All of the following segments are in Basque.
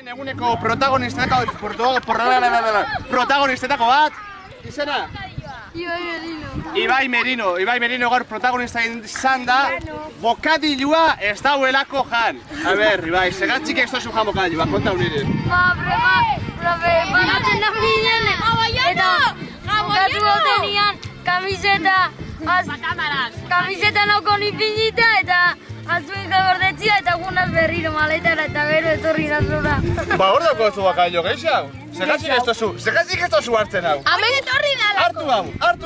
Eguneko protagonistetako bat, izena? Ibai Merino gaur protagonista izan da, bokadilua ez dauelako jan. A ber, Ibai, segatzik ez dozu jan bokadilua, konta unire. Profe, banatzen da minen, eta bokatu gotenian kamiseta nauko nipinita, eta azuen gabordetzia eta gunaz berriro maletara eta gero etorri nazura. Ba, hor dauko zu bakadilo geixau. Segatzik ez dozu hartzen hau. Hemen etorri da! Hartu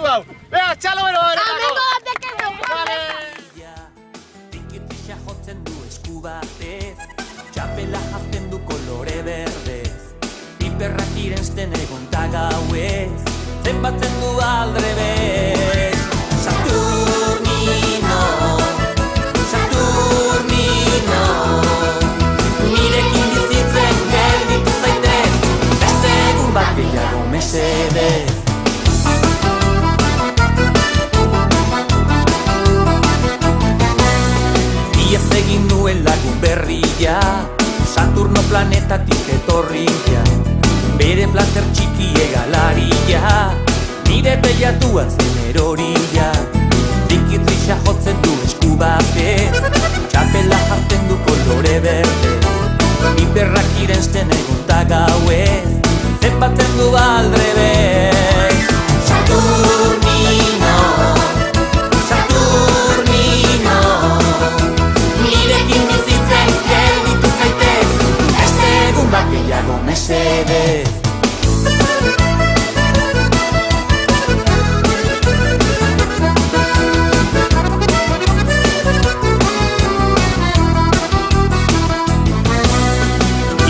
hau! Bea, txalo bero! Amengo batek ez dugu! Tikitisa jotzen du esku batez, txapela jazten du kolore berdez, piperrak irensten egon tagauez, zenbatzen du aldrebez. Saturnino, Saturnino, nirekin bizitzen gelditu zaitez, beste egun bat gehiago mesedez. Iaz egin nuen lagun berria, Saturno planetatik etorria, bere plater txiki egalaria, nire peiatuan zen eroria. Tikitrisa jotzen du esku batez, txapela jazten du kolore berdez, piperrak irensten egun tagauez, zenbatzen du aldrebez. Saturnino, Saturnino, nirekin bizitzen gelditu zaitez, beste egun bat gehiago mesedez.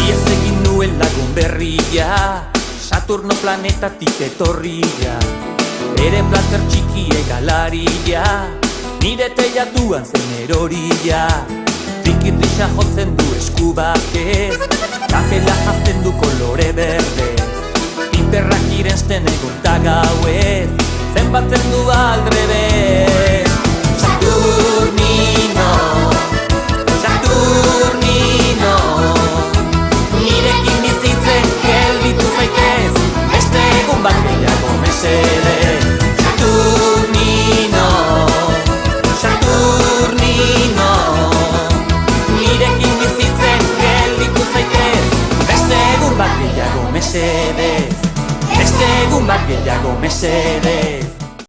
Iaz egin nuen lagun berria, Saturno planetatik etorria, bere plater txiki egalaria, nire teilatuan zen eroria. Tikitrisa jotzen du esku batez, txapela jazten du kolore berdez, piperrak irensten egun tagauez, zenbatzen du aldrebez. Saturnino, Saturnino, nirekin bizitzen gelditu zaitez, beste egun bat gehiago mesedez. Saturnino, Saturnino, nirekin bizitzen gelditu zaitez, beste egun bat gehiago mesedez, beste egun bat gehiago mesedez.